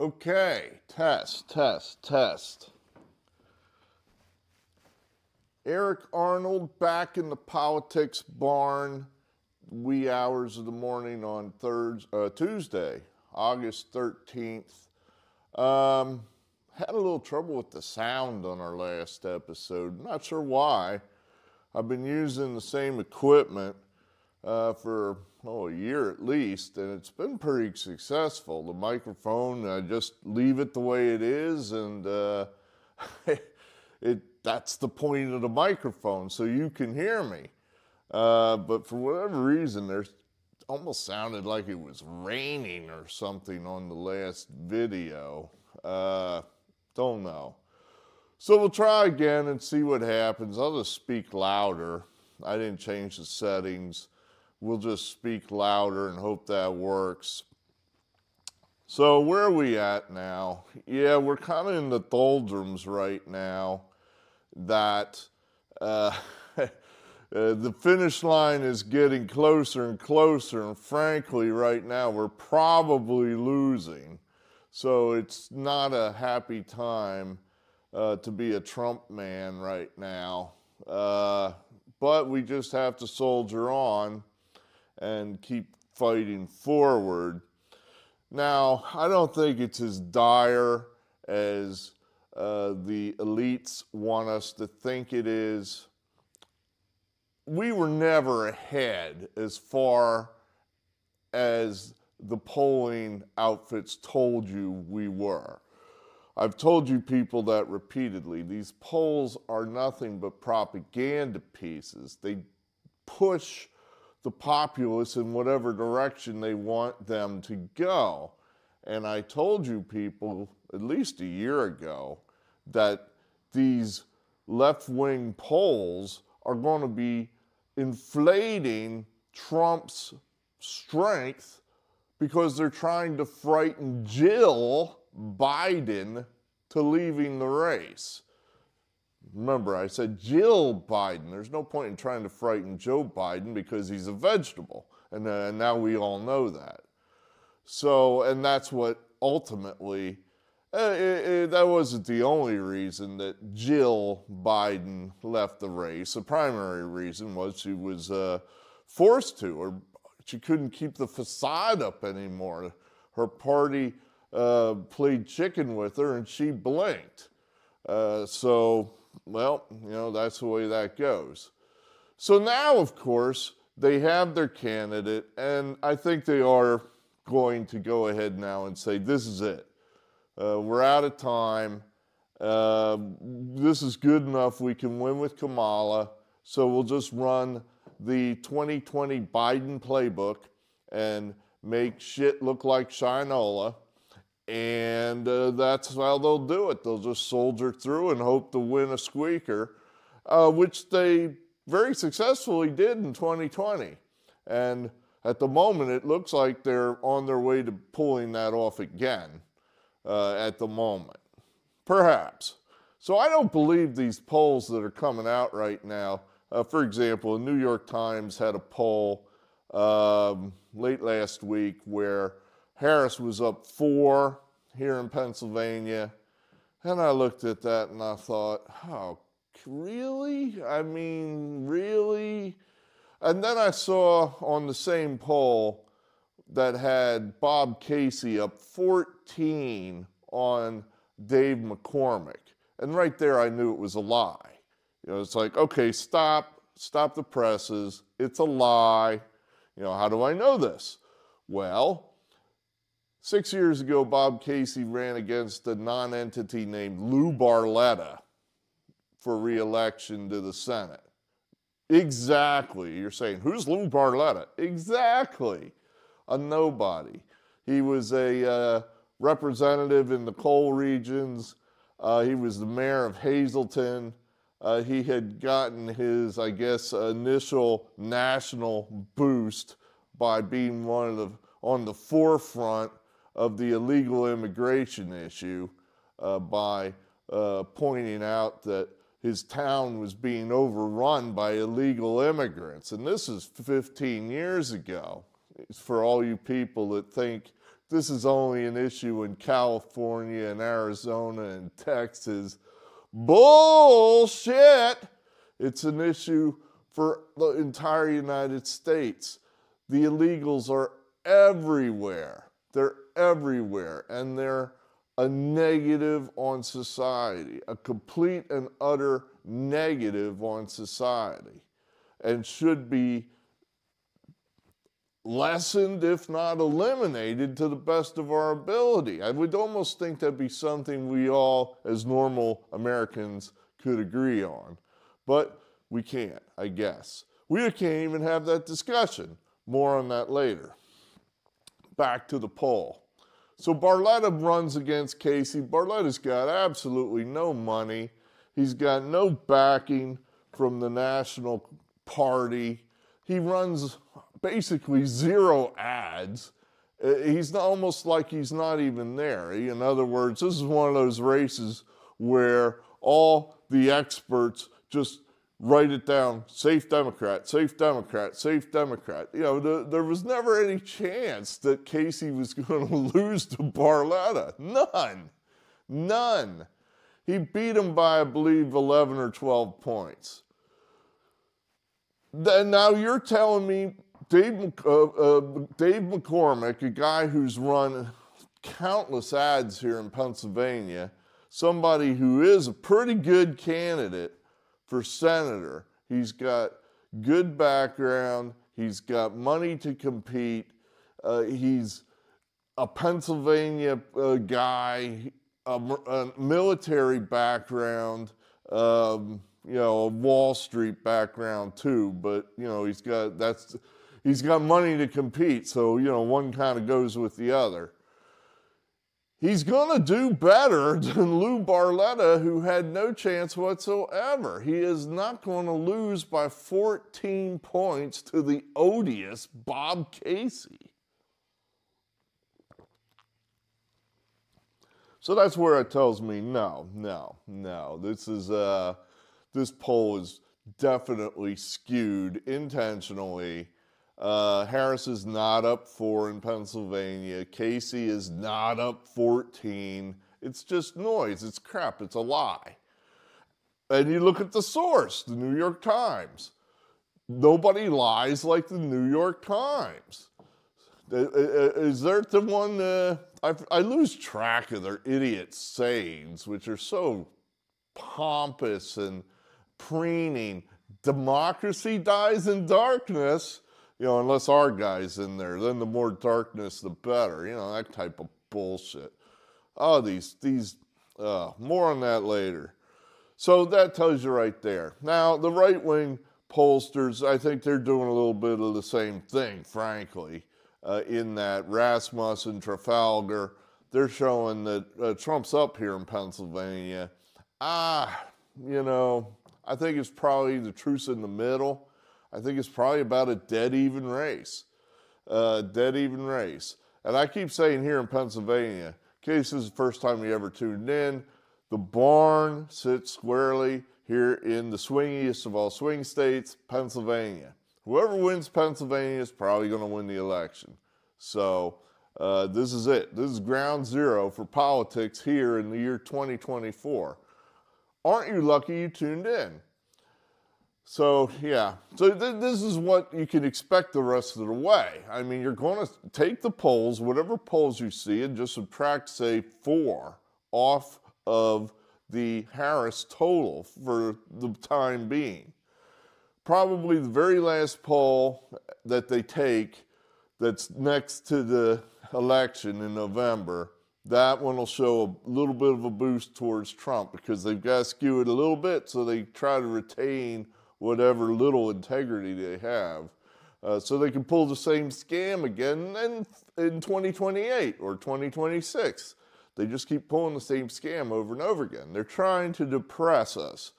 Okay, test. Eric Arnold back in the politics barn, wee hours of the morning on Tuesday, August 13th. Had a little trouble with the sound on our last episode. Not sure why. I've been using the same equipment for a year at least, and it's been pretty successful. The microphone, I just leave it the way it is, and that's the point of the microphone, so you can hear me. But for whatever reason, there's almost sounded like it was raining or something on the last video. Don't know. So we'll try again and see what happens. I'll just speak louder. I didn't change the settings. We'll just speak louder and hope that works. So where are we at now? Yeah, we're kind of in the doldrums right now that the finish line is getting closer and closer, and frankly, right now, we're probably losing. So it's not a happy time to be a Trump man right now. But we just have to soldier on and keep fighting forward. Now, I don't think it's as dire as the elites want us to think it is. We were never ahead as far as the polling outfits told you we were. I've told you people that repeatedly. These polls are nothing but propaganda pieces. They push the populace in whatever direction they want them to go. And I told you people at least a year ago that these left-wing polls are going to be inflating Trump's strength because they're trying to frighten Jill Biden to leaving the race. Remember, I said Jill Biden. There's no point in trying to frighten Joe Biden because he's a vegetable. And now we all know that. So, and that's what ultimately, that wasn't the only reason that Jill Biden left the race. The primary reason was she was forced to, or she couldn't keep the facade up anymore. Her party played chicken with her and she blinked. Well, that's the way that goes. So now, of course, they have their candidate, and I think they are going to go ahead now and say, this is it. We're out of time. This is good enough. We can win with Kamala. So we'll just run the 2020 Biden playbook and make shit look like Shinola. And that's how they'll do it. They'll just soldier through and hope to win a squeaker, which they very successfully did in 2020. And at the moment, it looks like they're on their way to pulling that off again at the moment. Perhaps. So I don't believe these polls that are coming out right now. For example, the New York Times had a poll late last week where Harris was up 4 here in Pennsylvania. And I looked at that and I thought, oh, really? I mean, really? And then I saw on the same poll that had Bob Casey up 14 on Dave McCormick. And right there I knew it was a lie. It's like, okay, stop the presses. It's a lie. How do I know this? Well, 6 years ago, Bob Casey ran against a non-entity named Lou Barletta for re-election to the Senate. Exactly. You're saying, who's Lou Barletta? Exactly. A nobody. He was a representative in the coal regions. He was the mayor of Hazleton. He had gotten his, I guess, initial national boost by being on the forefront of the illegal immigration issue by pointing out that his town was being overrun by illegal immigrants. And this is 15 years ago. For all you people that think this is only an issue in California and Arizona and Texas. Bullshit! It's an issue for the entire United States. The illegals are everywhere. They're everywhere, and they're a negative on society, a complete and utter negative on society, and should be lessened, if not eliminated, to the best of our ability. I would almost think that'd be something we all, as normal Americans, could agree on. But we can't, I guess. We can't even have that discussion. More on that later. Back to the poll. So Barletta runs against Casey. Barletta's got absolutely no money. He's got no backing from the National Party. He runs basically zero ads. He's almost like he's not even there. In other words, this is one of those races where all the experts just write it down, safe Democrat, safe Democrat, safe Democrat. You know, there was never any chance that Casey was going to lose to Barletta. None. None. He beat him by, I believe, 11 or 12 points. Now you're telling me Dave McCormick, a guy who's run countless ads here in Pennsylvania, somebody who is a pretty good candidate for senator. He's got good background. He's got money to compete. He's a Pennsylvania guy, a military background, you know, a Wall Street background too. But you know, he's got money to compete. So you know, one kind of goes with the other. He's going to do better than Lou Barletta, who had no chance whatsoever. He is not going to lose by 14 points to the odious Bob Casey. So that's where it tells me, no. This poll is definitely skewed intentionally. Harris is not up 4 in Pennsylvania. Casey is not up 14. It's just noise. It's crap. It's a lie. And you look at the source, the New York Times. Nobody lies like the New York Times. Is there the one, I lose track of their idiot sayings, which are so pompous and preening. Democracy dies in darkness. You know, unless our guy's in there, then the more darkness, the better. You know, that type of bullshit. Oh, more on that later. So that tells you right there. Now, the right-wing pollsters, I think they're doing a little bit of the same thing, frankly, in that Rasmussen, Trafalgar, they're showing that Trump's up here in Pennsylvania. You know, I think it's probably the truth's in the middle. I think it's probably about a dead even race. And I keep saying here in Pennsylvania, in case this is the first time you ever tuned in, the barn sits squarely here in the swingiest of all swing states, Pennsylvania. Whoever wins Pennsylvania is probably going to win the election. So this is it. This is ground zero for politics here in the year 2024. Aren't you lucky you tuned in? So, yeah. So this is what you can expect the rest of the way. I mean, you're going to take the polls, whatever polls you see, and just subtract, say, 4 off of the Harris total for the time being. Probably the very last poll that they take that's next to the election in November, that one will show a little bit of a boost towards Trump because they've got to skew it a little bit so they try to retain whatever little integrity they have, so they can pull the same scam again in 2028 or 2026. They just keep pulling the same scam over and over again. They're trying to depress us,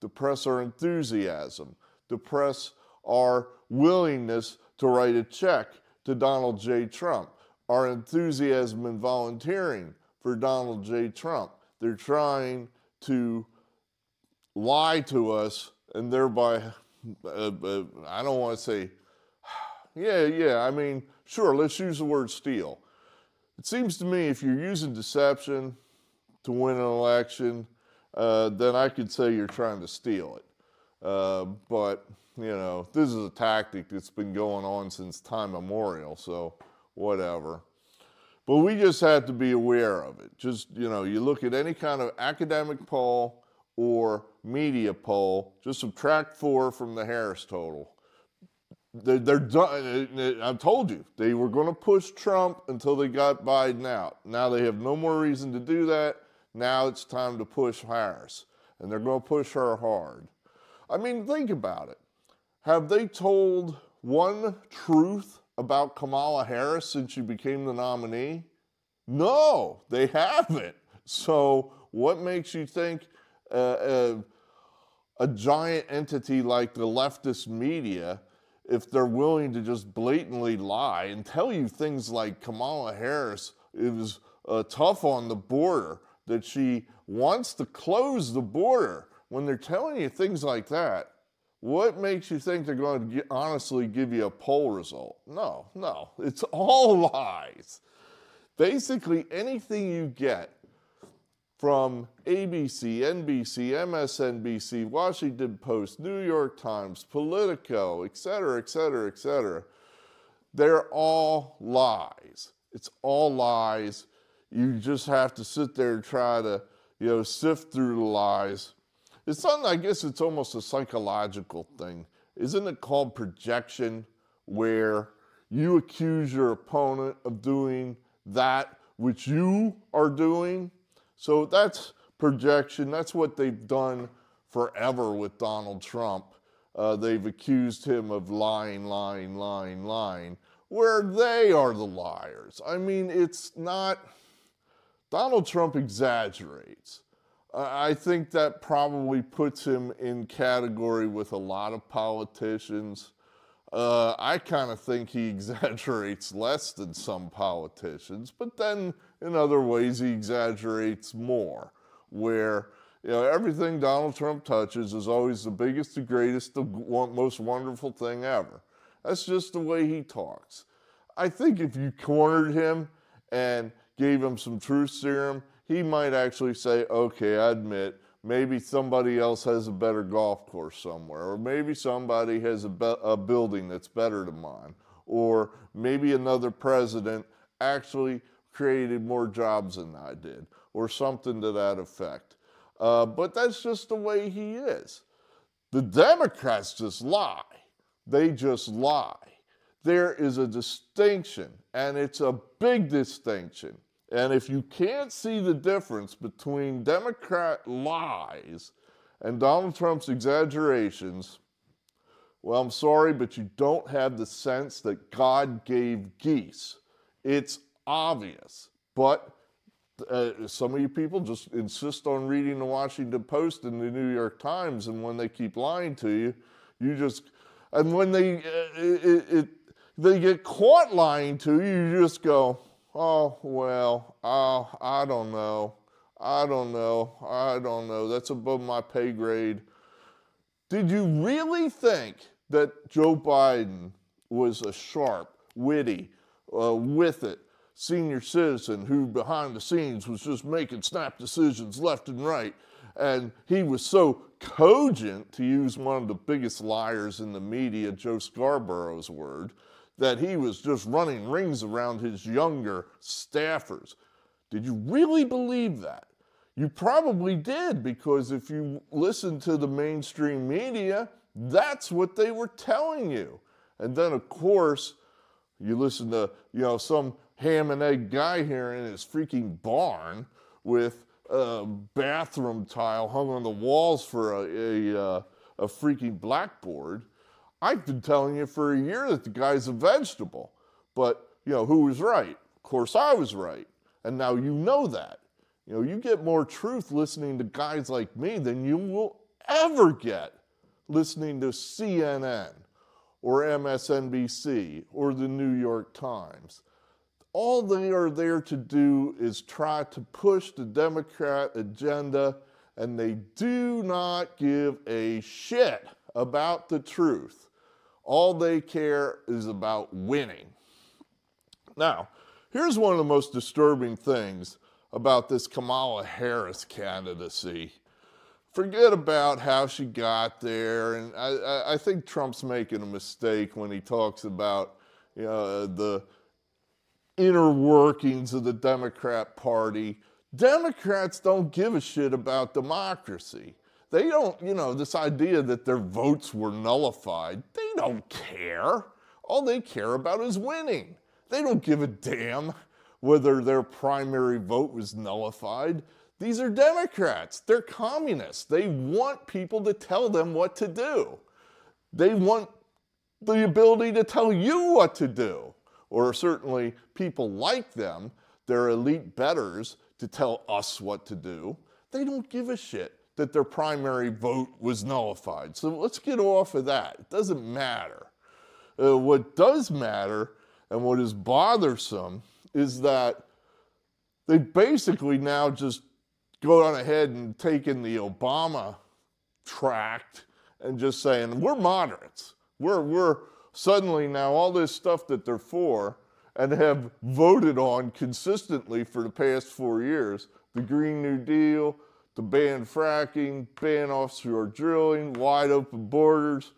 depress our enthusiasm, depress our willingness to write a check to Donald J. Trump, our enthusiasm in volunteering for Donald J. Trump. They're trying to lie to us and thereby, I don't want to say, I mean, sure, let's use the word steal. It seems to me if you're using deception to win an election, then I could say you're trying to steal it. But, you know, this is a tactic that's been going on since time immemorial, so whatever. But we just have to be aware of it. Just, you know, you look at any kind of academic poll or media poll, just subtract 4 from the Harris total. They're done. I told you, they were going to push Trump until they got Biden out. Now they have no more reason to do that. Now it's time to push Harris, and they're going to push her hard. I mean, think about it. Have they told one truth about Kamala Harris since she became the nominee? No, they haven't. So what makes you think a giant entity like the leftist media, if they're willing to just blatantly lie and tell you things like Kamala Harris is tough on the border, that she wants to close the border, when they're telling you things like that, what makes you think they're going to honestly give you a poll result? No, it's all lies. Basically, anything you get from ABC, NBC, MSNBC, Washington Post, New York Times, Politico, etc., they're all lies. It's all lies. You just have to sit there and try to, you know, sift through the lies. It's something, I guess it's almost a psychological thing. Isn't it called projection, where you accuse your opponent of doing that which you are doing? So that's projection. That's what they've done forever with Donald Trump. They've accused him of lying, where they are the liars. I mean, it's not... Donald Trump exaggerates. I think that probably puts him in category with a lot of politicians. I kind of think he exaggerates less than some politicians, but then in other ways he exaggerates more, where, you know, everything Donald Trump touches is always the biggest, the greatest, the most wonderful thing ever. That's just the way he talks. I think if you cornered him and gave him some truth serum, he might actually say, okay, I admit, maybe somebody else has a better golf course somewhere, or maybe somebody has a building that's better than mine, or maybe another president actually created more jobs than I did, or something to that effect. But that's just the way he is. The Democrats just lie. They just lie. There is a distinction, and it's a big distinction. And if you can't see the difference between Democrat lies and Donald Trump's exaggerations, well, I'm sorry, but you don't have the sense that God gave geese. It's obvious. But some of you people just insist on reading the Washington Post and the New York Times, and when they keep lying to you, you just... And when they get caught lying to you, you just go... Oh, well, I don't know. That's above my pay grade. Did you really think that Joe Biden was a sharp, witty, with it, senior citizen who behind the scenes was just making snap decisions left and right, and he was so cogent, to use one of the biggest liars in the media, Joe Scarborough's word, that he was just running rings around his younger staffers? Did you really believe that? You probably did, because if you listen to the mainstream media, that's what they were telling you. And then, of course, you listen to, you know, some ham and egg guy here in his freaking barn with a bathroom tile hung on the walls for a freaking blackboard. I've been telling you for a year that the guy's a vegetable. But, you know, who was right? Of course I was right. And now you know that. You know, you get more truth listening to guys like me than you will ever get listening to CNN or MSNBC or the New York Times. All they are there to do is try to push the Democrat agenda, and they do not give a shit about the truth. All they care is about winning. Now, Here's one of the most disturbing things about this Kamala Harris candidacy. Forget about how she got there, and I think Trump's making a mistake when he talks about the inner workings of the Democrat Party. Democrats don't give a shit about democracy. They don't, this idea that their votes were nullified, they don't care. All they care about is winning. They don't give a damn whether their primary vote was nullified. These are Democrats. They're communists. They want people to tell them what to do. They want the ability to tell you what to do, or certainly people like them, their elite betters, to tell us what to do. They don't give a shit that their primary vote was nullified. So let's get off of that. It doesn't matter. What does matter and what is bothersome is that they basically now just go on ahead and taken the Obama tract and just saying, we're moderates. We're suddenly now all this stuff that they're for and have voted on consistently for the past 4 years, the Green New Deal, the ban fracking, ban offshore drilling, wide open borders,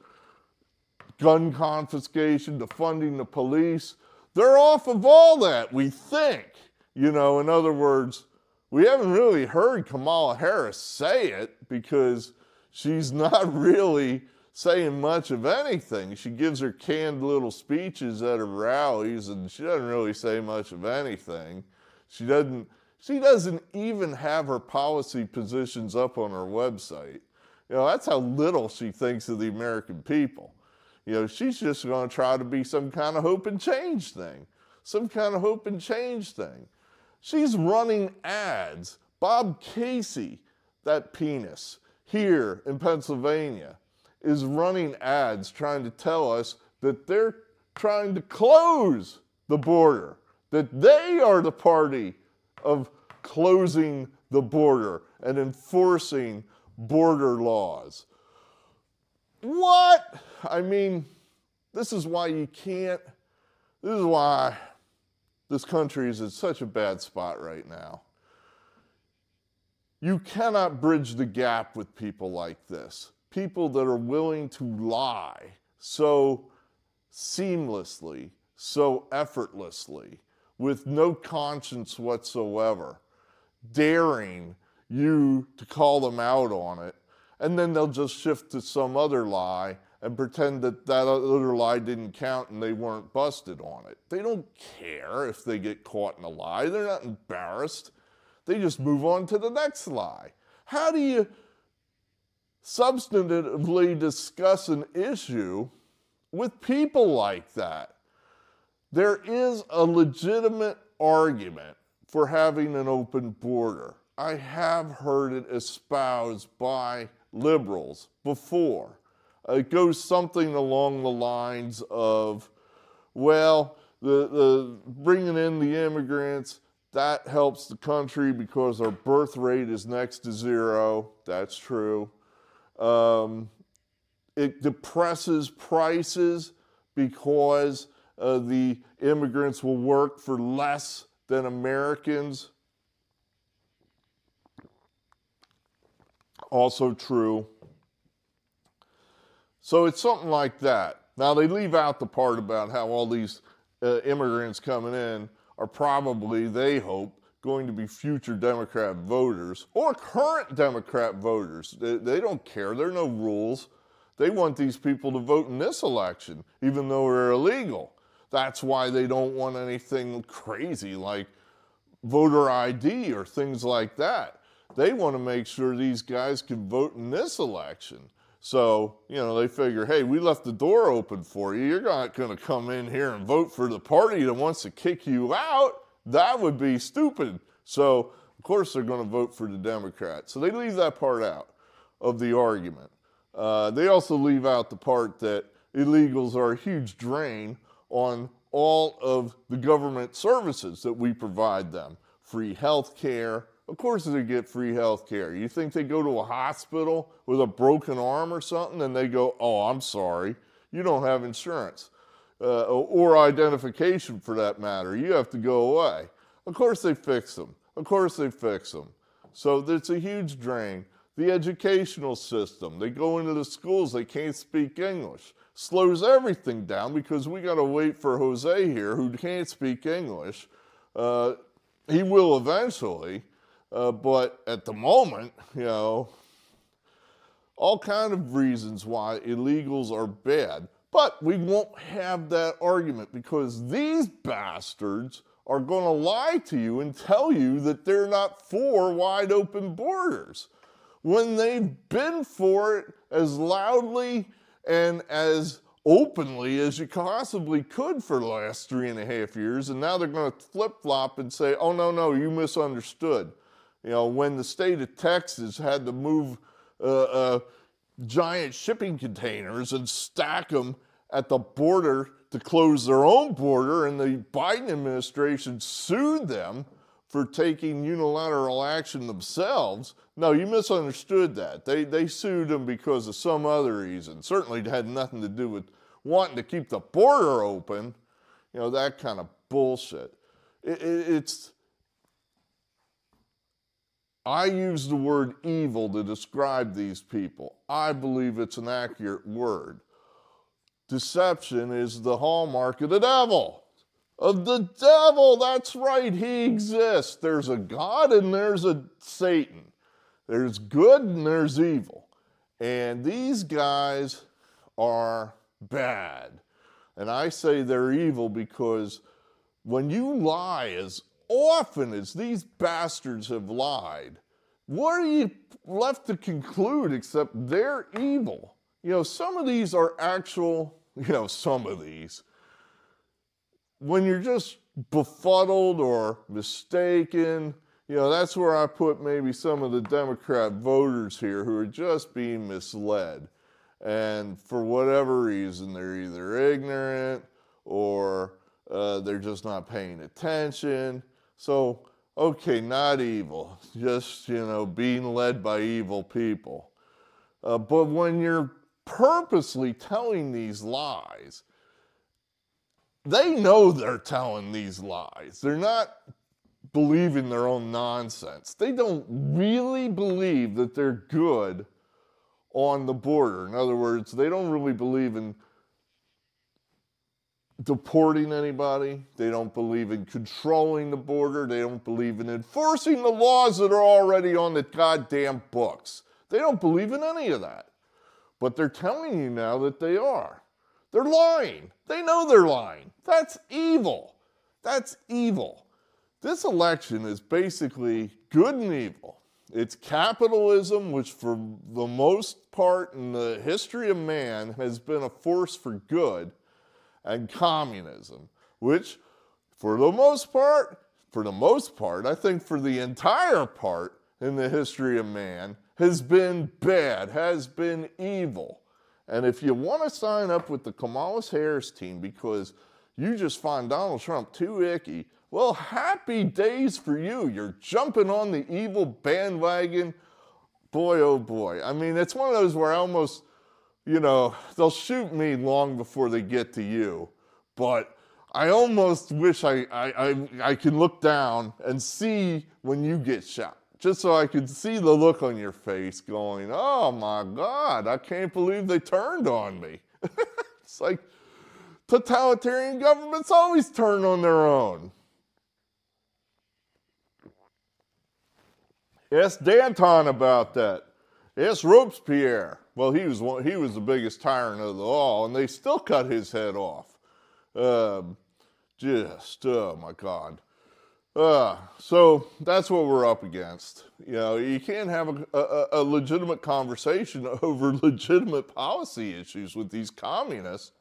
gun confiscation, defunding the police. They're off of all that, we think. In other words, we haven't really heard Kamala Harris say it because she's not really saying much of anything. She gives her canned little speeches at her rallies, and she doesn't really say much of anything. She doesn't even have her policy positions up on her website. That's how little she thinks of the American people. She's just going to try to be some kind of hope and change thing. She's running ads. Bob Casey, that penis, here in Pennsylvania, is running ads trying to tell us that they're trying to close the border, that they are the party of closing the border and enforcing border laws. What? This is why this country is in such a bad spot right now. You cannot bridge the gap with people like this. People that are willing to lie so seamlessly, so effortlessly, with no conscience whatsoever, daring you to call them out on it, and then they'll just shift to some other lie and pretend that that other lie didn't count and they weren't busted on it. They don't care if they get caught in a lie. They're not embarrassed. They just move on to the next lie. How do you substantively discuss an issue with people like that? There is a legitimate argument for having an open border. I have heard it espoused by liberals before. It goes something along the lines of, well, the bringing in the immigrants, that helps the country because our birth rate is next to zero. That's true. It depresses prices because the immigrants will work for less than Americans. Also true. So it's something like that. Now they leave out the part about how all these immigrants coming in are probably, they hope, going to be future Democrat voters or current Democrat voters. They don't care. There are no rules. They want these people to vote in this election, even though they're illegal. That's why they don't want anything crazy like voter ID or things like that. They want to make sure these guys can vote in this election. So, they figure, hey, we left the door open for you. You're not going to come in here and vote for the party that wants to kick you out. That would be stupid. So, of course, they're going to vote for the Democrats. So they leave that part out of the argument. They also leave out the part that illegals are a huge drain on all of the government services that we provide them. Free health care. Of course they get free health care. You think they go to a hospital with a broken arm or something and they go, oh, I'm sorry, you don't have insurance. or identification for that matter. You have to go away. Of course they fix them. Of course they fix them. So it's a huge drain. The educational system, they go into the schools, they can't speak English. Slows everything down because we got to wait for Jose here who can't speak English. He will eventually, but at the moment, you know, all kind of reasons why illegals are bad. But we won't have that argument because these bastards are going to lie to you and tell you that they're not for wide open borders when they've been for it as loudly and as openly as you possibly could for the last 3.5 years, and now they're going to flip-flop and say, oh, no, you misunderstood. You know, when the state of Texas had to move giant shipping containers and stack them at the border to close their own border, and the Biden administration sued them for taking unilateral action themselves. No, you misunderstood that. They sued them because of some other reason. Certainly it had nothing to do with wanting to keep the border open, you know, that kind of bullshit. I use the word evil to describe these people. I believe it's an accurate word. Deception is the hallmark of the devil. Of the devil, that's right, he exists. There's a God and there's a Satan. There's good and there's evil. And these guys are bad. And I say they're evil because when you lie as often as these bastards have lied, what are you left to conclude except they're evil? You know, some of these are actual, some of these. When you're just befuddled or mistaken, that's where I put maybe some of the Democrat voters here who are just being misled. And for whatever reason, they're either ignorant or they're just not paying attention. So, okay, not evil, just, being led by evil people. But when you're purposely telling these lies, they know they're telling these lies. They're not believing their own nonsense. They don't really believe that they're good on the border. In other words, they don't really believe in deporting anybody. They don't believe in controlling the border. They don't believe in enforcing the laws that are already on the goddamn books. They don't believe in any of that. But they're telling you now that they are. They're lying. They know they're lying. That's evil. That's evil. This election is basically good and evil. It's capitalism, which for the most part in the history of man has been a force for good, and communism, which for the most part, I think for the entire part in the history of man, has been bad, has been evil. And if you want to sign up with the Kamala Harris team because you just find Donald Trump too icky, well, happy days for you. You're jumping on the evil bandwagon. Boy, oh boy. I mean, it's one of those where I almost, they'll shoot me long before they get to you. But I almost wish I could look down and see when you get shot. Just so I could see the look on your face going, oh my God, I can't believe they turned on me. It's like totalitarian governments always turn on their own. Ask Danton about that. Ask Robespierre. Well, he was the biggest tyrant of them all, and they still cut his head off. Oh my God. So that's what we're up against. You can't have a legitimate conversation over legitimate policy issues with these communists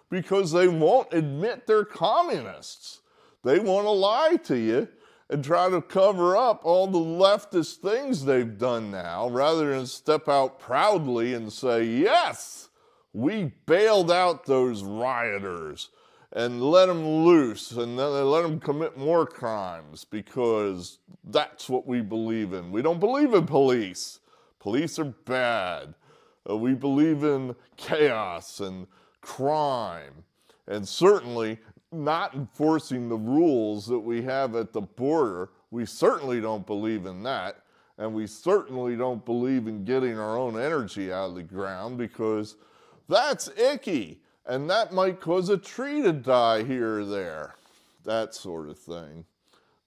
because they won't admit they're communists. They want to lie to you and try to cover up all the leftist things they've done now rather than step out proudly and say, yes, we bailed out those rioters and let them loose and then let them commit more crimes because that's what we believe in. We don't believe in police. Police are bad. We believe in chaos and crime And certainly not enforcing the rules that we have at the border. We certainly don't believe in that. And we certainly don't believe in getting our own energy out of the ground, because that's icky. And that might cause a tree to die here or there. That sort of thing.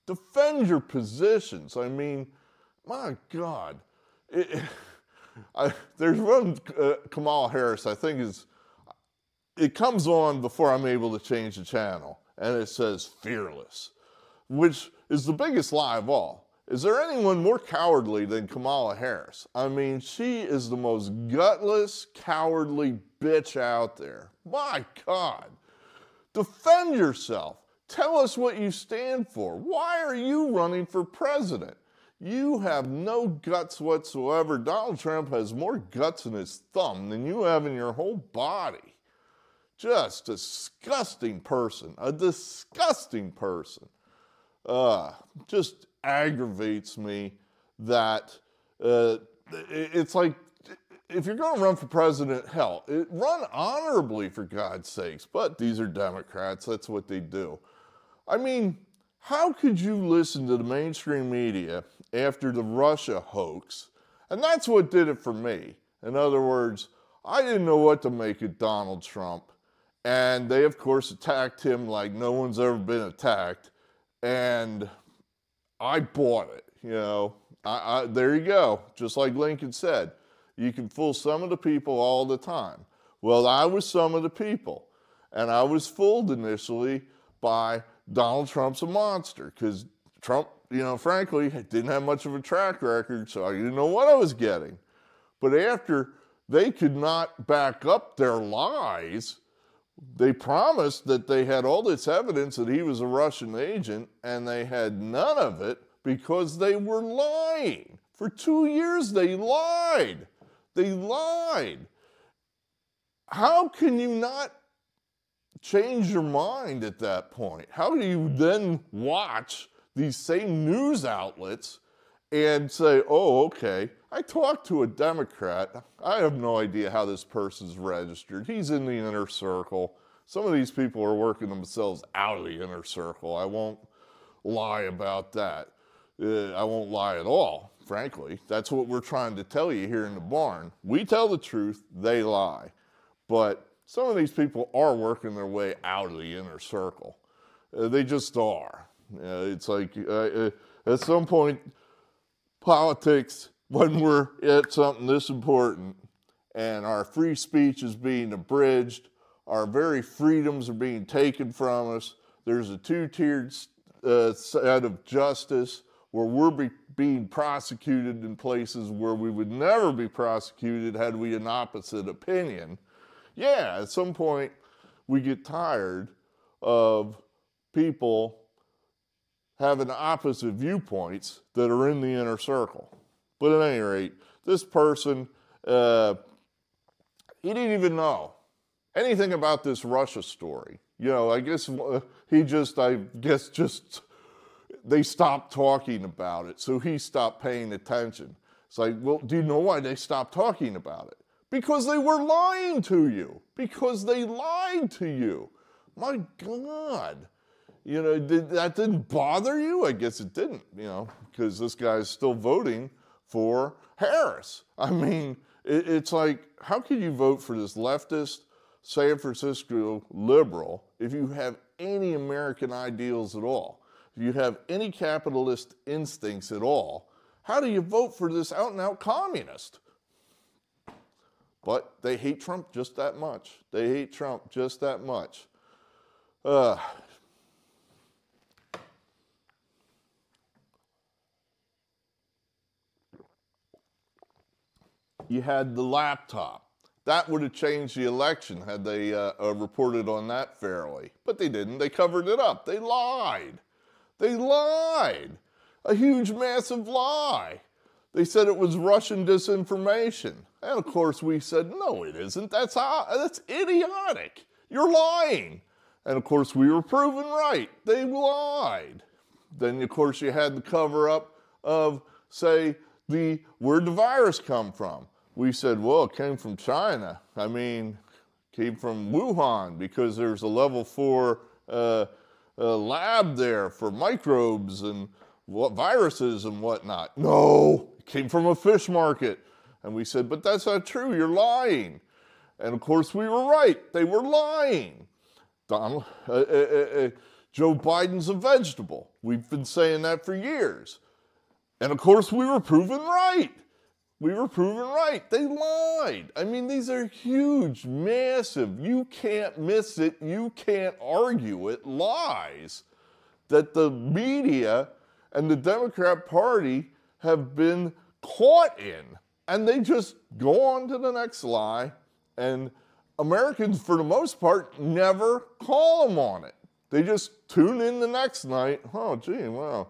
Defend your positions. I mean, my God. There's one, Kamala Harris, I think it comes on before I'm able to change the channel. And it says fearless, which is the biggest lie of all. Is there anyone more cowardly than Kamala Harris? I mean, she is the most gutless, cowardly bitch out there. My God. Defend yourself. Tell us what you stand for. Why are you running for president? You have no guts whatsoever. Donald Trump has more guts in his thumb than you have in your whole body. Just disgusting person. A disgusting person. Just aggravates me that it's like, if you're going to run for president, hell, run honorably, for God's sakes. But these are Democrats. That's what they do. I mean, how could you listen to the mainstream media after the Russia hoax? And that's what did it for me. In other words, I didn't know what to make of Donald Trump. And they, of course, attacked him like no one's ever been attacked. And I bought it, you know. There you go. Just like Lincoln said, you can fool some of the people all the time. Well, I was some of the people. And I was fooled initially by Donald Trump's a monster, because Trump, you know, frankly, didn't have much of a track record, so I didn't know what I was getting. But after they could not back up their lies, they promised that they had all this evidence that he was a Russian agent, and they had none of it because they were lying. For 2 years, they lied. They lied. How can you not change your mind at that point? How do you then watch these same news outlets and say, oh, okay, I talked to a Democrat. I have no idea how this person's registered. He's in the inner circle. Some of these people are working themselves out of the inner circle. I won't lie about that. I won't lie at all, frankly. That's what we're trying to tell you here in the barn. We tell the truth, they lie. But some of these people are working their way out of the inner circle. They just are. It's like at some point, politics, when we're at something this important and our free speech is being abridged, our very freedoms are being taken from us, there's a two-tiered set of justice where we're being prosecuted in places where we would never be prosecuted had we an opposite opinion. Yeah, at some point we get tired of people having opposite viewpoints that are in the inner circle. But at any rate, this person, he didn't even know anything about this Russia story. You know, I guess they stopped talking about it, so he stopped paying attention. It's like, well, do you know why they stopped talking about it? Because they were lying to you. Because they lied to you. My God. You know, that didn't bother you? I guess it didn't, you know, because this guy's still voting for Harris. I mean, it's like, how can you vote for this leftist San Francisco liberal if you have any American ideals at all? If you have any capitalist instincts at all, how do you vote for this out-and-out communist? But they hate Trump just that much. They hate Trump just that much. You had the laptop. That would have changed the election had they reported on that fairly. But they didn't. They covered it up. They lied. They lied. A huge, massive lie. They said it was Russian disinformation. And of course we said, no, it isn't. That's idiotic. You're lying. And of course we were proven right. They lied. Then of course you had the cover up of, say, where'd the virus come from? We said, well, it came from China. I mean, came from Wuhan because there's a level 4 lab there for microbes and viruses and whatnot. No, it came from a fish market. And we said, but that's not true, you're lying. And of course we were right, they were lying. Joe Biden's a vegetable. We've been saying that for years. And of course we were proven right. We were proven right. They lied. I mean, these are huge, massive, you can't miss it, you can't argue it, lies that the media and the Democrat Party have been caught in. And they just go on to the next lie, and Americans, for the most part, never call them on it. They just tune in the next night. Oh, gee, wow,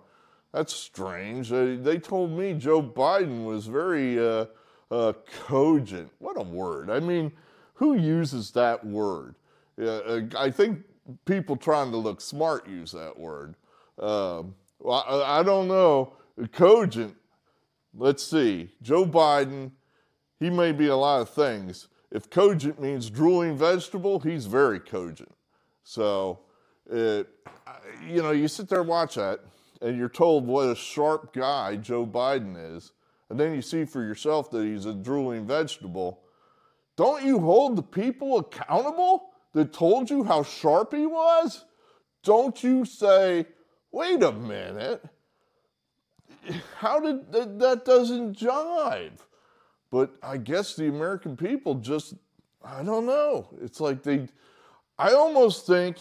that's strange. They told me Joe Biden was very cogent. What a word. I mean, who uses that word? I think people trying to look smart use that word. Well, I don't know. Cogent. Let's see, Joe Biden, he may be a lot of things. If cogent means drooling vegetable, he's very cogent. So, you sit there and watch that, and you're told what a sharp guy Joe Biden is, and then you see for yourself that he's a drooling vegetable. Don't you hold the people accountable that told you how sharp he was? Don't you say, wait a minute, how did that doesn't jive? But I guess the American people just, I don't know. It's like I almost think,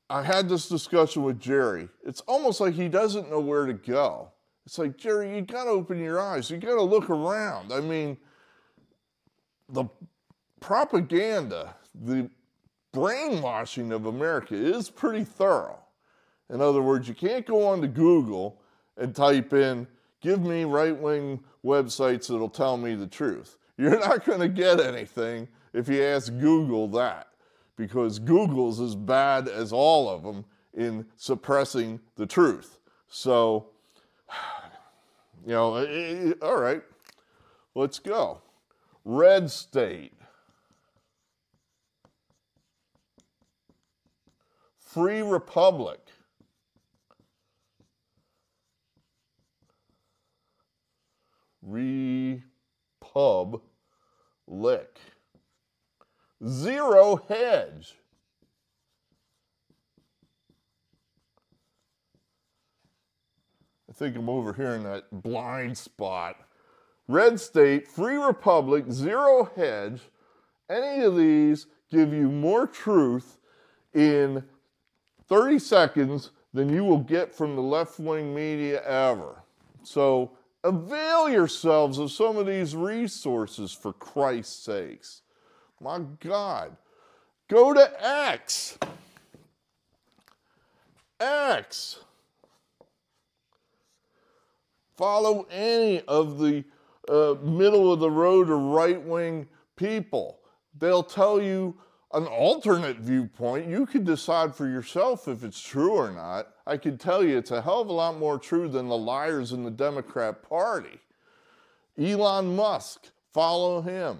I had this discussion with Jerry. It's almost like he doesn't know where to go. It's like, Jerry, you got to open your eyes. You got to look around. I mean, the propaganda, the brainwashing of America is pretty thorough. In other words, you can't go on to Google and type in, give me right-wing websites that'll tell me the truth. You're not going to get anything if you ask Google that, because Google's as bad as all of them in suppressing the truth. So, all right, let's go. Red state. Free republic. Republic. Zero hedge. I think I'm over here in that blind spot. Red state, free republic, zero hedge. Any of these give you more truth in 30 seconds than you will get from the left-wing media ever. So avail yourselves of some of these resources, for Christ's sakes. My God. Go to X. X. Follow any of the middle-of-the-road or right-wing people. They'll tell you an alternate viewpoint. You can decide for yourself if it's true or not. I can tell you it's a hell of a lot more true than the liars in the Democrat Party. Elon Musk, follow him.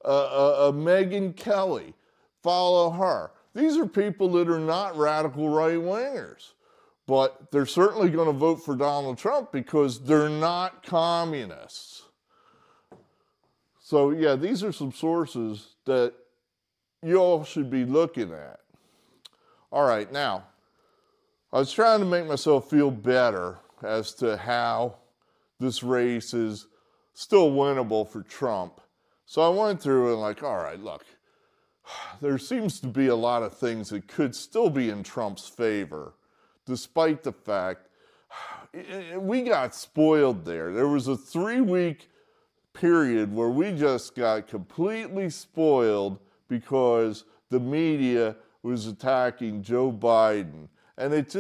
Megyn Kelly, follow her. These are people that are not radical right-wingers, but they're certainly going to vote for Donald Trump because they're not communists. So yeah, these are some sources that you all should be looking at. All right, now, I was trying to make myself feel better as to how this race is still winnable for Trump. So I went through and all right, look, there seems to be a lot of things that could still be in Trump's favor, despite the fact we got spoiled there. There was a 3-week period where we just got completely spoiled because the media was attacking Joe Biden. And it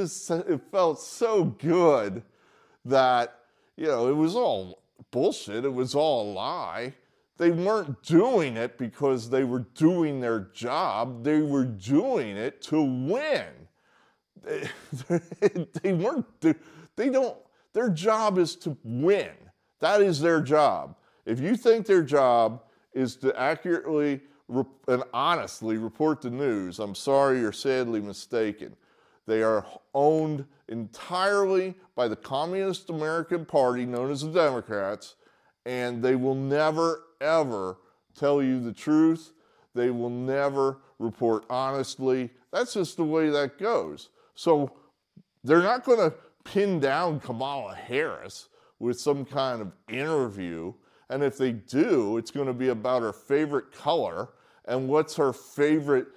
felt so good that, it was all bullshit. It was all a lie. They weren't doing it because they were doing their job. They were doing it to win. Their job is to win. That is their job. If you think their job is to accurately and honestly report the news, I'm sorry, you're sadly mistaken. They are owned entirely by the Communist American Party, known as the Democrats, and they will never, ever tell you the truth. They will never report honestly. That's just the way that goes. So they're not going to pin down Kamala Harris with some kind of interview. And if they do, it's going to be about her favorite color and what's her favorite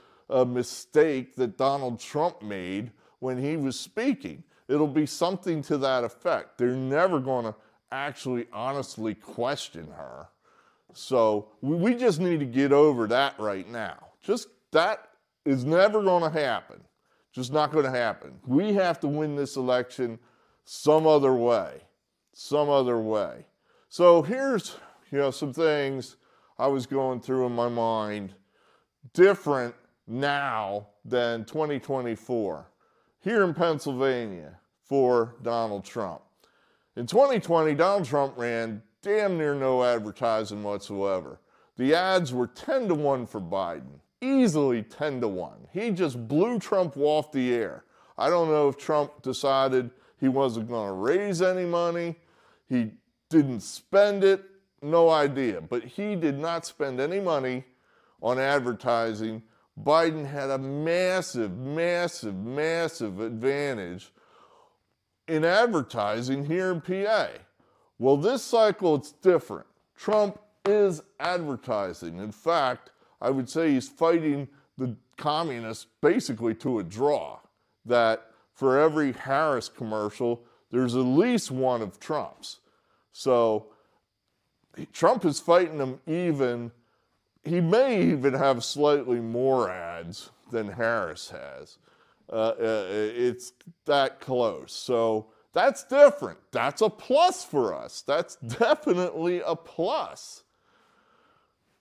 mistake that Donald Trump made when he was speaking. It'll be something to that effect. They're never going to actually honestly question her. So we just need to get over that right now. Just that is never going to happen. Just not going to happen. We have to win this election some other way. Some other way. So here's, some things I was going through in my mind different now than 2024 here in Pennsylvania for Donald Trump. In 2020, Donald Trump ran damn near no advertising whatsoever. The ads were 10-1 for Biden, easily 10-1. He just blew Trump off the air. I don't know if Trump decided he wasn't going to raise any money. He didn't spend it, no idea. But he did not spend any money on advertising. Biden had a massive, massive, massive advantage in advertising here in PA. Well, this cycle, it's different. Trump is advertising. In fact, I would say he's fighting the communists basically to a draw. That for every Harris commercial, there's at least one of Trump's. So Trump is fighting them even. He may even have slightly more ads than Harris has. It's that close. So that's different. That's a plus for us. That's definitely a plus.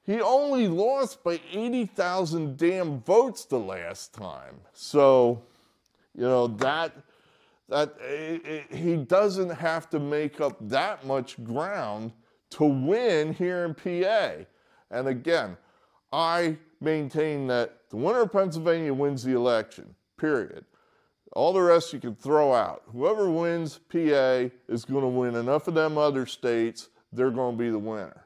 He only lost by 80,000 damn votes the last time. So, he doesn't have to make up that much ground to win here in PA. And again, I maintain that the winner of Pennsylvania wins the election, period. All the rest you can throw out. Whoever wins PA is going to win enough of them other states, they're going to be the winner.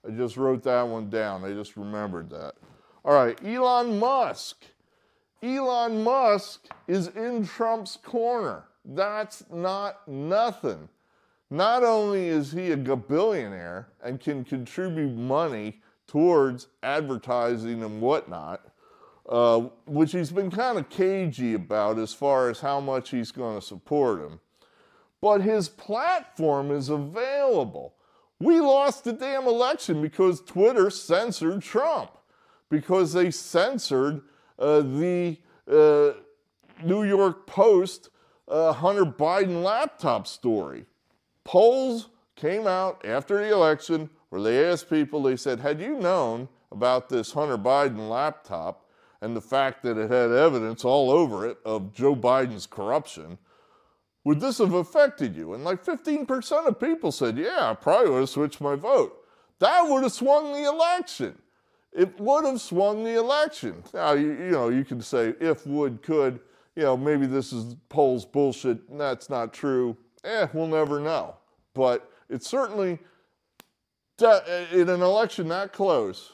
I just wrote that one down. I just remembered that. All right, Elon Musk. Elon Musk is in Trump's corner. That's not nothing. Not only is he a billionaire and can contribute money towards advertising and whatnot, which he's been kind of cagey about as far as how much he's going to support him, but his platform is available. We lost the damn election because Twitter censored Trump, because they censored the New York Post Hunter Biden laptop story. Polls came out after the election where they asked people, they said, had you known about this Hunter Biden laptop and the fact that it had evidence all over it of Joe Biden's corruption, would this have affected you? And like 15% of people said, yeah, I probably would have switched my vote. That would have swung the election. It would have swung the election. Now, you can say if, would, could, maybe this is polls bullshit, and that's not true. We'll never know. But it's certainly, in an election that close,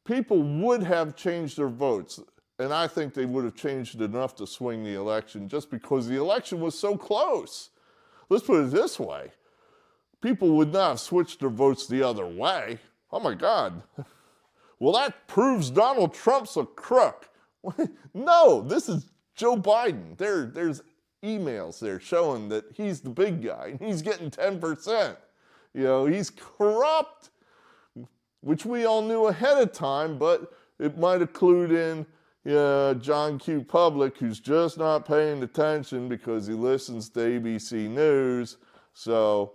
people would have changed their votes. And I think they would have changed it enough to swing the election just because the election was so close. Let's put it this way. People would not have switched their votes the other way. Oh my God. Well, that proves Donald Trump's a crook. No, this is Joe Biden. There's emails there showing that he's the big guy and he's getting 10%. He's corrupt, which we all knew ahead of time, but it might have clued in John Q. Public, who's just not paying attention because he listens to ABC News. So,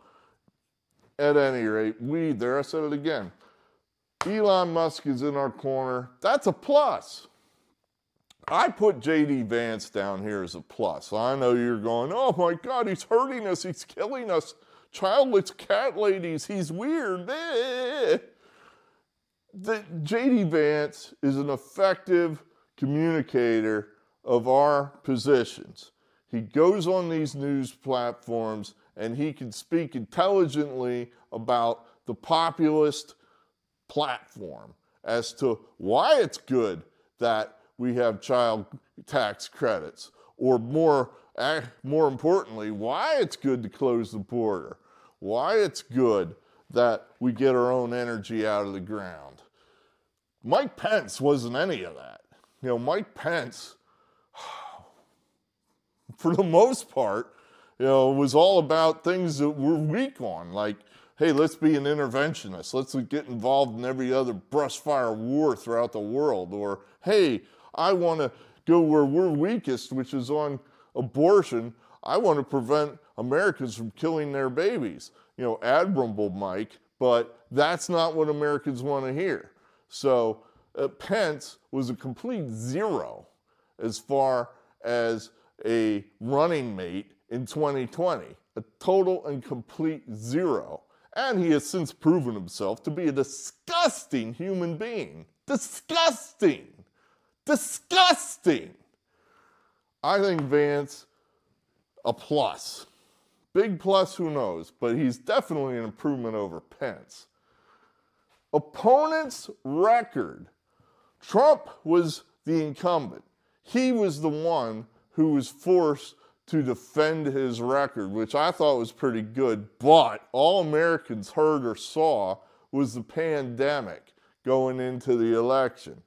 at any rate, I said it again, Elon Musk is in our corner. That's a plus. I put J.D. Vance down here as a plus. I know you're going, oh my God, he's hurting us, he's killing us. Childless cat ladies, he's weird. J.D. Vance is an effective communicator of our positions. He goes on these news platforms and he can speak intelligently about the populist platform as to why it's good that we have child tax credits, or more importantly, why it's good to close the border, why it's good that we get our own energy out of the ground. Mike Pence wasn't any of that. You know, Mike Pence, for the most part, you know, was all about things that we're weak on, like, hey, let's be an interventionist. Let's get involved in every other brush fire war throughout the world. Or, hey, I want to go where we're weakest, which is on abortion. I want to prevent Americans from killing their babies. You know, admirable, Mike, but that's not what Americans want to hear. So Pence was a complete zero as far as a running mate in 2020, a total and complete zero. And he has since proven himself to be a disgusting human being. Disgusting. Disgusting. I think Vance, a plus. Big plus, who knows, but he's definitely an improvement over Pence. Opponent's record. Trump was the incumbent. He was the one who was forced to defend his record, which I thought was pretty good, but all Americans heard or saw was the pandemic going into the election,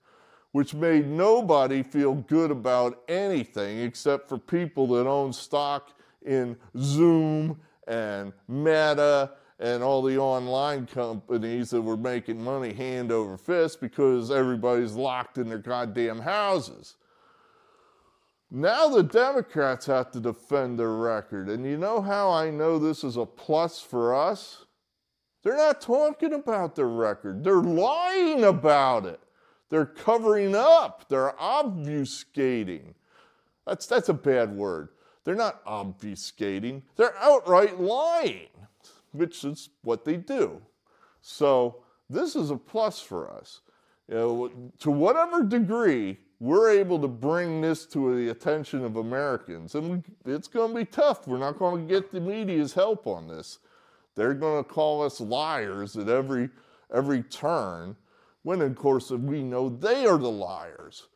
which made nobody feel good about anything except for people that own stock in Zoom and Meta and all the online companies that were making money hand over fist because everybody's locked in their goddamn houses. Now the Democrats have to defend their record. And you know how I know this is a plus for us? They're not talking about their record. They're lying about it. They're covering up. They're obfuscating. That's a bad word. They're not obfuscating. They're outright lying, which is what they do. So this is a plus for us. You know, to whatever degree we're able to bring this to the attention of Americans, and it's going to be tough. We're not going to get the media's help on this. They're going to call us liars at every turn, when of course we know they are the liars.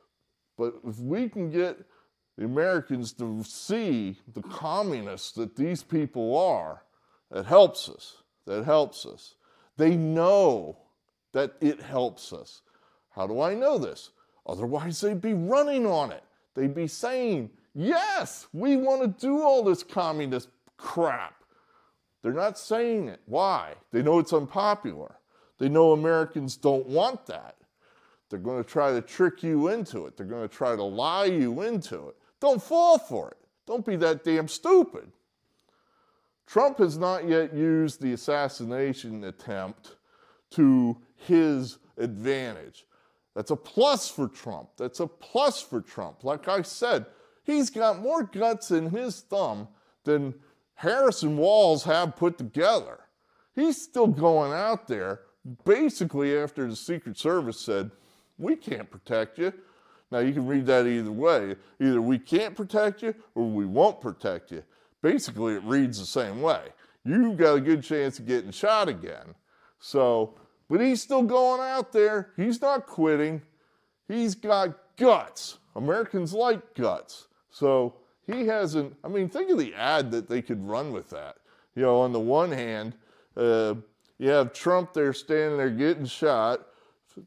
But if we can get the Americans to see the communists that these people are, that helps us. That helps us. They know that it helps us. How do I know this? Otherwise, they'd be running on it. They'd be saying, yes, we want to do all this communist crap. They're not saying it. Why? They know it's unpopular. They know Americans don't want that. They're going to try to trick you into it. They're going to try to lie you into it. Don't fall for it. Don't be that damn stupid. Trump has not yet used the assassination attempt to his advantage. That's a plus for Trump. That's a plus for Trump. Like I said, he's got more guts in his thumb than Harris and Walz have put together. He's still going out there basically after the Secret Service said, we can't protect you. Now you can read that either way. Either we can't protect you or we won't protect you. Basically it reads the same way. You've got a good chance of getting shot again. So, but he's still going out there. He's not quitting. He's got guts. Americans like guts. So he hasn't, I mean, think of the ad that they could run with that. You know, on the one hand, you have Trump there standing there getting shot,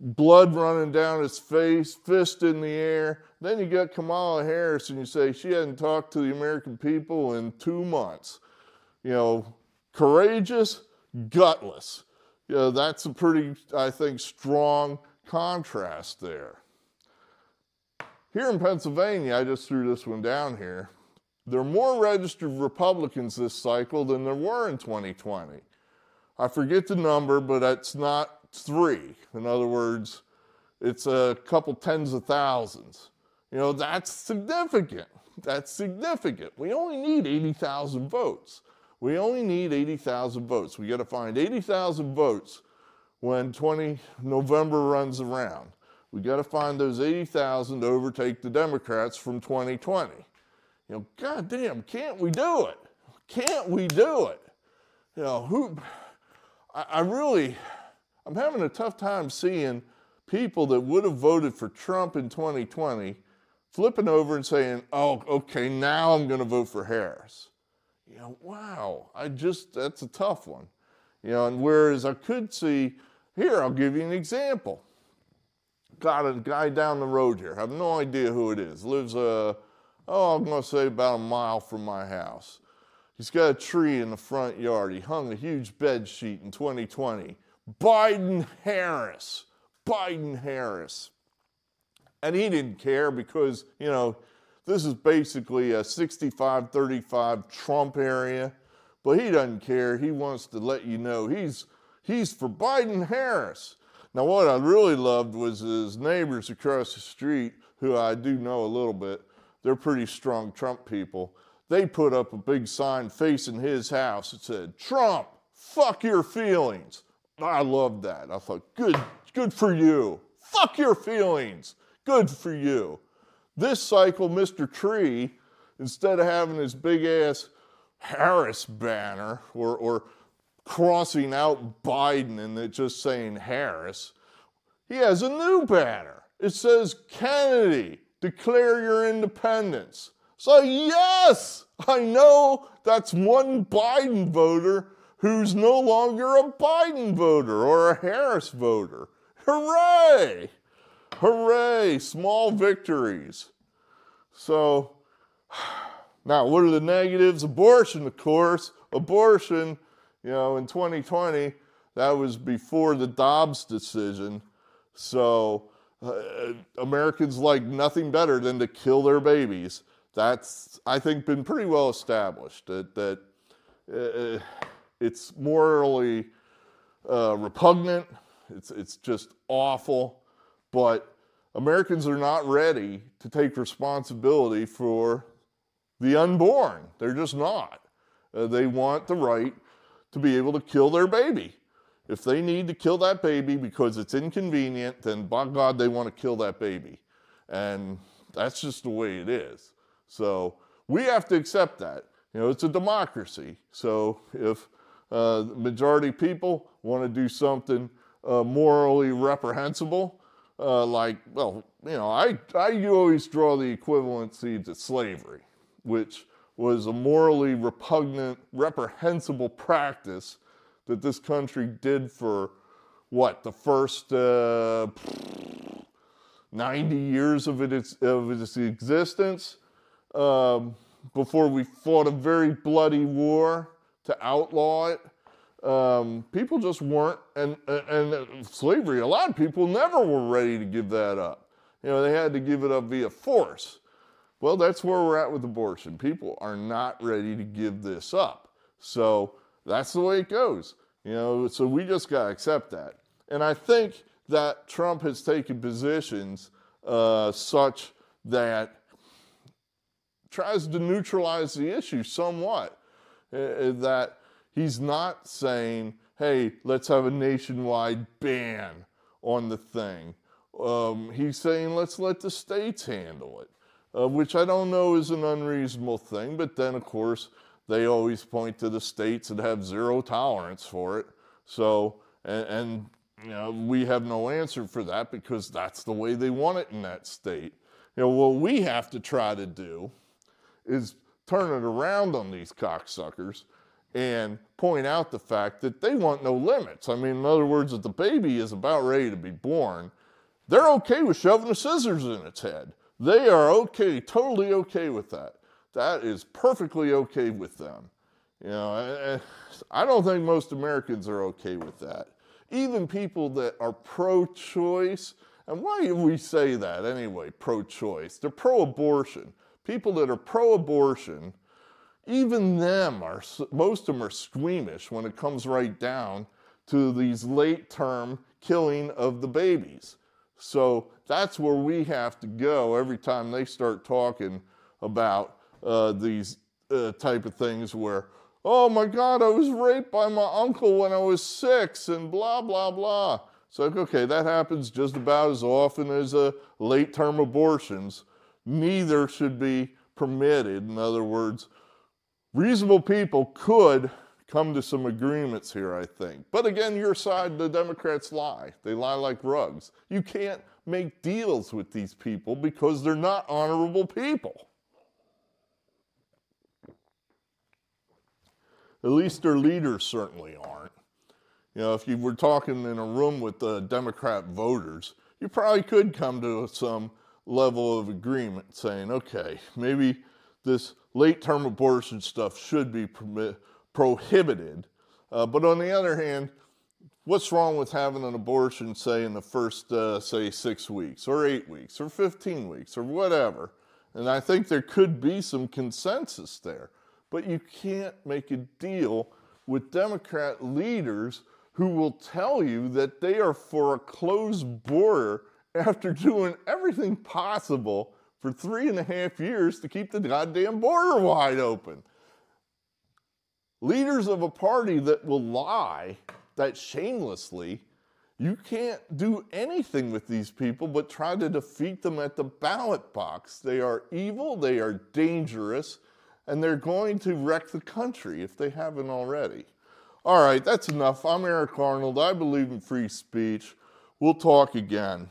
blood running down his face, fist in the air. Then you got Kamala Harris and you say she hadn't talked to the American people in 2 months. You know, courageous, gutless. You know, that's a pretty, I think, strong contrast there. Here in Pennsylvania, I just threw this one down here, there are more registered Republicans this cycle than there were in 2020. I forget the number, but it's not 3. In other words, it's a couple tens of thousands. You know, that's significant. That's significant. We only need 80,000 votes. We only need 80,000 votes. We got to find 80,000 votes when November runs around. We got to find those 80,000 to overtake the Democrats from 2020. You know, goddamn, can't we do it? Can't we do it? You know, I'm having a tough time seeing people that would have voted for Trump in 2020 flipping over and saying, oh, okay, now I'm going to vote for Harris. You know, wow, that's a tough one. You know, and whereas I could see, here, I'll give you an example. Got a guy down the road here, have no idea who it is, lives, I'm going to say about a mile from my house. He's got a tree in the front yard. He hung a huge bed sheet in 2020. Biden-Harris. Biden-Harris. And he didn't care because, you know, this is basically a 65-35 Trump area. But he doesn't care. He wants to let you know he's for Biden-Harris. Now, what I really loved was his neighbors across the street, who I do know a little bit. They're pretty strong Trump people. They put up a big sign facing his house that said, Trump, fuck your feelings. I loved that. I thought, good for you. Fuck your feelings. Good for you. This cycle, Mr. Tree, instead of having his big-ass Harris banner or crossing out Biden and it just saying Harris, he has a new banner. It says, Kennedy, declare your independence. So yes, I know that's one Biden voter who's no longer a Biden voter or a Harris voter. Hooray! Hooray, small victories. So, now what are the negatives? Abortion, of course. Abortion, you know, in 2020, that was before the Dobbs decision. So, Americans like nothing better than to kill their babies. That's, I think, been pretty well established, that it's morally repugnant, it's just awful, but Americans are not ready to take responsibility for the unborn. They're just not. They want the right to be able to kill their baby. If they need to kill that baby because it's inconvenient, then by God, they want to kill that baby. And that's just the way it is. So we have to accept that. You know, it's a democracy. So if the majority of people want to do something morally reprehensible, like, well, you know, I always draw the equivalency to slavery, which was a morally repugnant, reprehensible practice that this country did for, what, the first 90 years of its existence, before we fought a very bloody war to outlaw it. People just weren't, and slavery, a lot of people never were ready to give that up. You know, they had to give it up via force. Well, that's where we're at with abortion. People are not ready to give this up. So that's the way it goes. You know, so we just got to accept that. And I think that Trump has taken positions such that tries to neutralize the issue somewhat. That he's not saying, hey, let's have a nationwide ban on the thing. He's saying, let's let the states handle it, which I don't know is an unreasonable thing. But then, of course, they always point to the states that have zero tolerance for it. So, and you know, we have no answer for that because that's the way they want it in that state. You know, what we have to try to do is turn it around on these cocksuckers and point out the fact that they want no limits. I mean, in other words, if the baby is about ready to be born, they're okay with shoving the scissors in its head. They are okay, totally okay with that. That is perfectly okay with them. You know, I don't think most Americans are okay with that. Even people that are pro-choice, and why do we say that anyway, pro-choice? They're pro-abortion. People that are pro-abortion, even them are, most of them are squeamish when it comes right down to these late-term killing of the babies. So that's where we have to go every time they start talking about these type of things where, oh my God, I was raped by my uncle when I was 6 and blah, blah, blah. So, okay, that happens just about as often as late-term abortions. Neither should be permitted. In other words, reasonable people could come to some agreements here, I think. But again, your side, the Democrats lie. They lie like rugs. You can't make deals with these people because they're not honorable people. At least their leaders certainly aren't. You know, if you were talking in a room with Democrat voters, you probably could come to some level of agreement saying, okay, maybe this late-term abortion stuff should be prohibited. But on the other hand, what's wrong with having an abortion, say, in the first, say, 6 weeks or 8 weeks or 15 weeks or whatever? And I think there could be some consensus there. But you can't make a deal with Democrat leaders who will tell you that they are for a closed border after doing everything possible for 3.5 years to keep the goddamn border wide open. Leaders of a party that will lie that shamelessly, you can't do anything with these people but try to defeat them at the ballot box. They are evil, they are dangerous, and they're going to wreck the country if they haven't already. All right, that's enough. I'm Eric Arnold. I believe in free speech. We'll talk again.